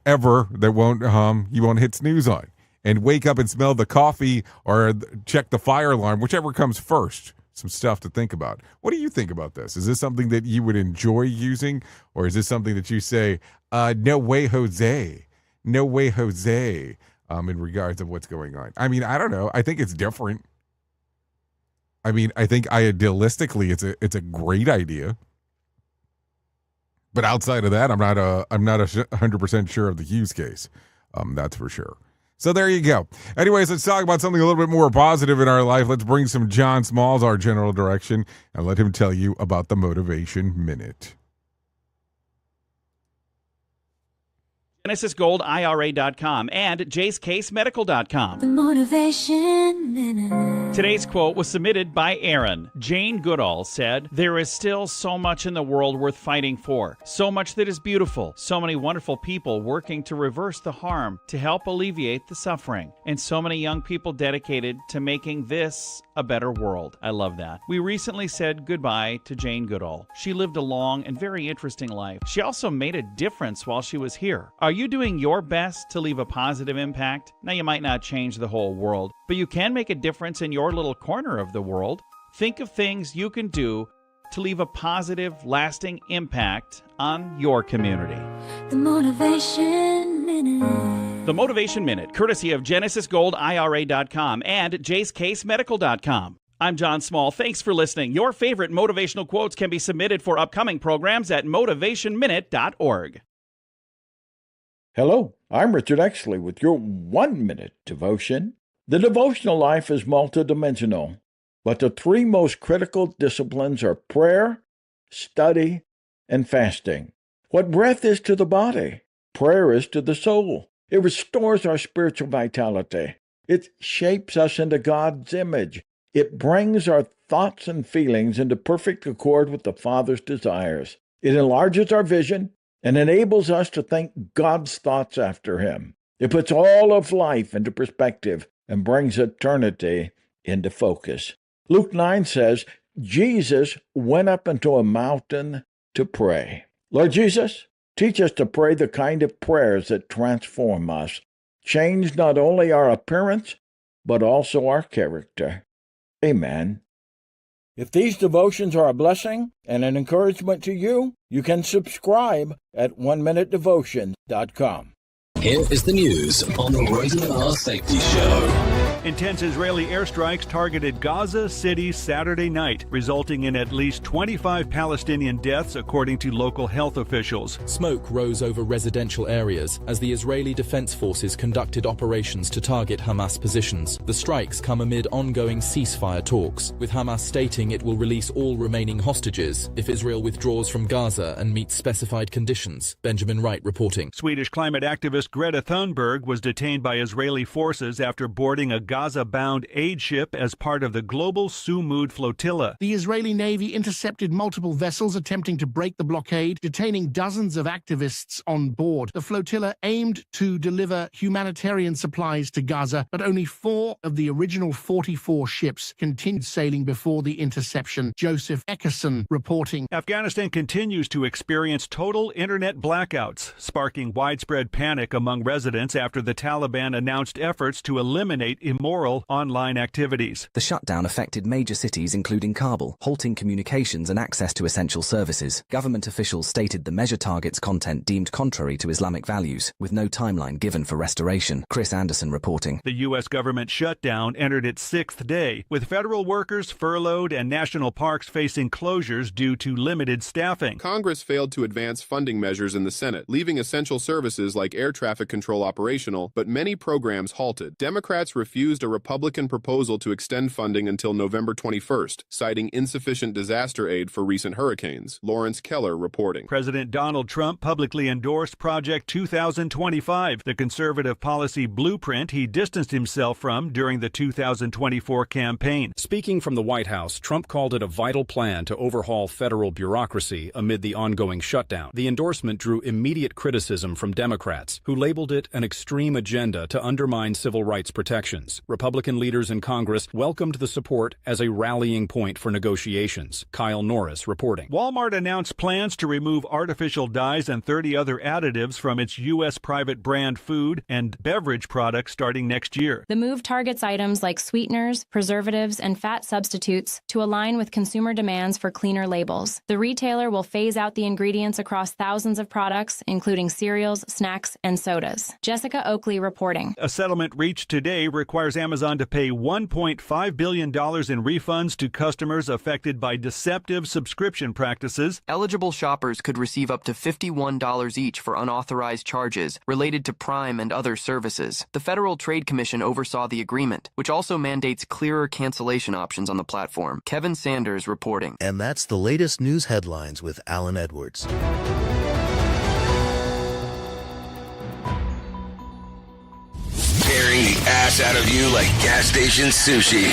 you won't hit snooze on. And wake up and smell the coffee or check the fire alarm, whichever comes first. Some stuff to think about. What do you think about this? Is this something that you would enjoy using? Or is this something that you say, no way, Jose. No way, Jose, in regards of what's going on? I mean, I don't know. I think it's different. I mean, I think idealistically it's a great idea. But outside of that, I'm not 100% sure of the use case. That's for sure. So there you go. Anyways, let's talk about something a little bit more positive in our life. Let's bring some John Smalls, our general direction, and let him tell you about the Motivation Minute. GenesisGoldIRA.com and JaceCaseMedical.com. The Motivation Minute. Today's quote was submitted by Aaron. Jane Goodall said, "There is still so much in the world worth fighting for, so much that is beautiful, so many wonderful people working to reverse the harm, to help alleviate the suffering, and so many young people dedicated to making this a better world." I love that. We recently said goodbye to Jane Goodall. She lived a long and very interesting life. She also made a difference while she was here. Are you doing your best to leave a positive impact? Now, you might not change the whole world, but you can make a difference in your little corner of the world. Think of things you can do to leave a positive, lasting impact on your community. The Motivation Minute. The Motivation Minute, courtesy of GenesisGoldIRA.com and JaceCaseMedical.com. I'm John Small. Thanks for listening. Your favorite motivational quotes can be submitted for upcoming programs at motivationminute.org. Hello, I'm Richard Exley with your 1-minute devotion. The devotional life is multidimensional, but the three most critical disciplines are prayer, study, and fasting. What breath is to the body, prayer is to the soul. It restores our spiritual vitality. It shapes us into God's image. It brings our thoughts and feelings into perfect accord with the Father's desires. It enlarges our vision and enables us to think God's thoughts after Him. It puts all of life into perspective and brings eternity into focus. Luke 9 says, Jesus went up into a mountain to pray. Lord Jesus, teach us to pray the kind of prayers that transform us, change not only our appearance, but also our character. Amen. If these devotions are a blessing and an encouragement to you, you can subscribe at oneminutedevotion.com. Here is the news on the Rated R Safety Show. Intense Israeli airstrikes targeted Gaza City Saturday night, resulting in at least 25 Palestinian deaths, according to local health officials. Smoke rose over residential areas as the Israeli Defense Forces conducted operations to target Hamas positions. The strikes come amid ongoing ceasefire talks, with Hamas stating it will release all remaining hostages if Israel withdraws from Gaza and meets specified conditions. Benjamin Wright reporting. Swedish climate activist Greta Thunberg was detained by Israeli forces after boarding a Gaza-bound aid ship as part of the global Sumud flotilla. The Israeli Navy intercepted multiple vessels attempting to break the blockade, detaining dozens of activists on board. The flotilla aimed to deliver humanitarian supplies to Gaza, but only 4 of the original 44 ships continued sailing before the interception. Joseph Eckerson reporting. Afghanistan continues to experience total internet blackouts, sparking widespread panic among residents after the Taliban announced efforts to eliminate immoral online activities. The shutdown affected major cities including Kabul, halting communications and access to essential services. Government officials stated the measure targets content deemed contrary to Islamic values, with no timeline given for restoration. Chris Anderson reporting. The U.S. government shutdown entered its 6th day, with federal workers furloughed and national parks facing closures due to limited staffing. Congress failed to advance funding measures in the Senate, leaving essential services like air traffic control operational, but many programs halted. Democrats refused a Republican proposal to extend funding until November 21st, citing insufficient disaster aid for recent hurricanes. Lawrence Keller reporting. President Donald Trump publicly endorsed Project 2025, the conservative policy blueprint he distanced himself from during the 2024 campaign. Speaking from the White House, Trump called it a vital plan to overhaul federal bureaucracy amid the ongoing shutdown. The endorsement drew immediate criticism from Democrats, who who labeled it an extreme agenda to undermine civil rights protections. Republican leaders in Congress welcomed the support as a rallying point for negotiations. Kyle Norris reporting. Walmart announced plans to remove artificial dyes and 30 other additives from its U.S. private brand food and beverage products starting next year. The move targets items like sweeteners, preservatives, and fat substitutes to align with consumer demands for cleaner labels. The retailer will phase out the ingredients across thousands of products, including cereals, snacks, and sodas. Jessica Oakley reporting. A settlement reached today requires Amazon to pay $1.5 billion in refunds to customers affected by deceptive subscription practices. Eligible shoppers could receive up to $51 each for unauthorized charges related to Prime and other services. The Federal Trade Commission oversaw the agreement, which also mandates clearer cancellation options on the platform. Kevin Sanders reporting. And that's the latest news headlines with Alan Edwards. Tearing the ass out of you like gas station sushi.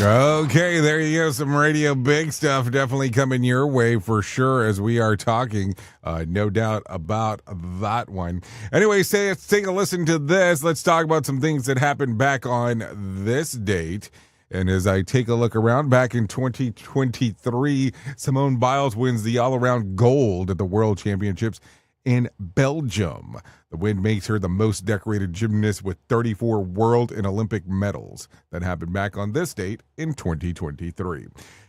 Okay, there you go. Some Radio Big stuff definitely coming your way for sure as we are talking. No doubt about that one. Anyway, let's take a listen to this. Let's talk about some things that happened back on this date. And as I take a look around, back in 2023, Simone Biles wins the all-around gold at the World Championships in Belgium. The win makes her the most decorated gymnast with 34 world and Olympic medals. That happened back on this date in 2023.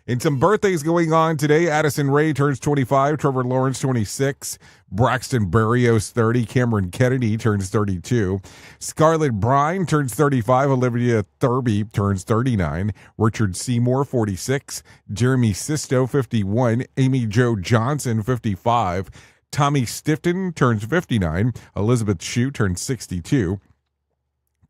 And some birthdays going on today. Addison Rae turns 25, Trevor Lawrence 26, Braxton Berrios 30, Cameron Kennedy turns 32, Scarlett Bryan turns 35, Olivia Thirby turns 39, Richard Seymour 46, Jeremy Sisto 51, Amy Jo Johnson 55, Tommy Stifton turns 59, Elizabeth Shue turns 62,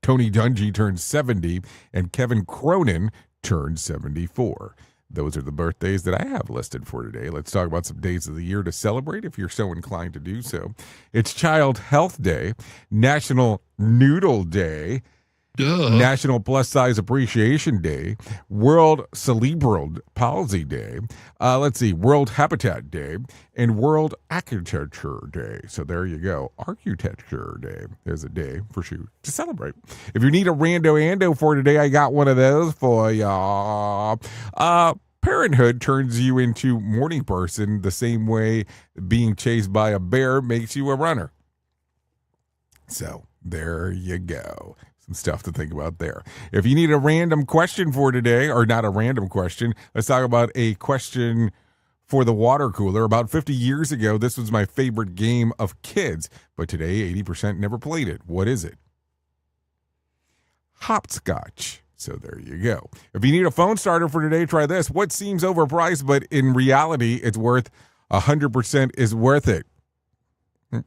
Tony Dungy turns 70, and Kevin Cronin turns 74. Those are the birthdays that I have listed for today. Let's talk about some days of the year to celebrate if you're so inclined to do so. It's Child Health Day, National Noodle Day, National Plus Size Appreciation Day, World Cerebral Palsy Day, World Habitat Day, and World Architecture Day. So there you go. Architecture Day. There's a day for you to celebrate. If you need a rando for today, I got one of those for y'all. Parenthood turns you into morning person the same way being chased by a bear makes you a runner. So there you go. Some stuff to think about there. If you need a random question for today, or not a random question, let's talk about a question for the water cooler. About 50 years ago, this was my favorite game of kids, but today 80% never played it. What is it? Hopscotch. So there you go. If you need a phone starter for today, try this. What seems overpriced, but in reality, it's worth 100% is worth it.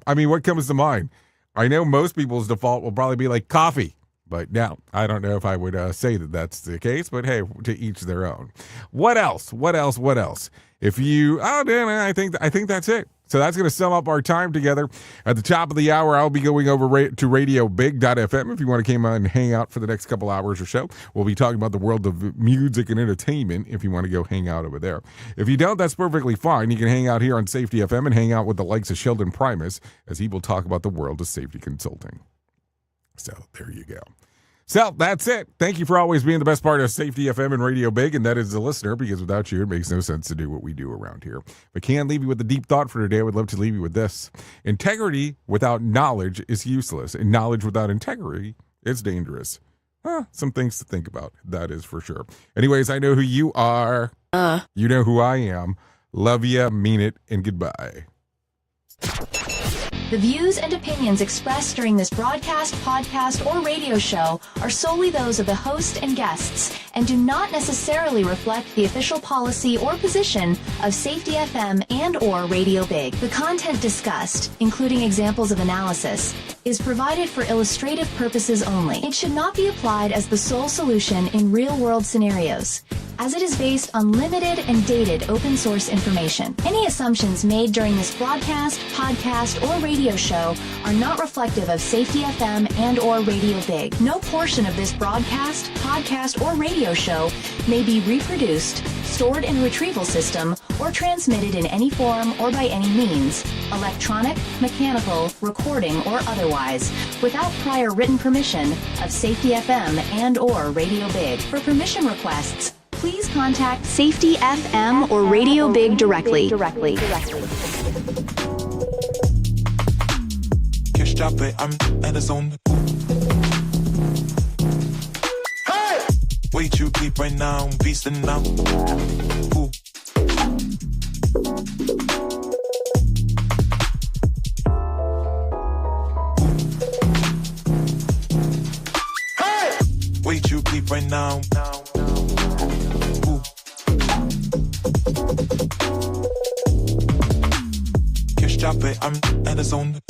I mean, what comes to mind? I know most people's default will probably be like coffee. But now, I don't know if I would say that that's the case, but hey, to each their own. What else? If you, I think that's it. So that's going to sum up our time together. At the top of the hour, I'll be going over to radiobig.fm if you want to come on and hang out for the next couple hours or so. We'll be talking about the world of music and entertainment if you want to go hang out over there. If you don't, that's perfectly fine. You can hang out here on Safety FM and hang out with the likes of Sheldon Primus as he will talk about the world of safety consulting. So there you go. So that's it. Thank you for always being the best part of Safety FM and Radio Big, and that is the listener, because without you, it makes no sense to do what we do around here. If I can leave you with a deep thought for today, I would love to leave you with this. Integrity without knowledge is useless, and knowledge without integrity is dangerous. Some things to think about, that is for sure. Anyways, I know who you are. You know who I am. Love ya, mean it, and goodbye. The views and opinions expressed during this broadcast, podcast, or radio show are solely those of the host and guests and do not necessarily reflect the official policy or position of Safety FM and or Radio Big. The content discussed, including examples of analysis, is provided for illustrative purposes only. It should not be applied as the sole solution in real-world scenarios. as it is based on limited and dated open source information. Any assumptions made during this broadcast, podcast, or radio show are not reflective of Safety FM and or Radio Big. No portion of this broadcast, podcast, or radio show may be reproduced, stored in a retrieval system, or transmitted in any form or by any means, electronic, mechanical, recording, or otherwise, without prior written permission of Safety FM and or Radio Big. For permission requests, please contact Safety FM or Radio Big directly. I'm at a zone. Hey! Way too deep right now, I'm beasting now. Ooh. Hey! Way too deep right now. Ooh. Kiss chopper, I'm at a zone.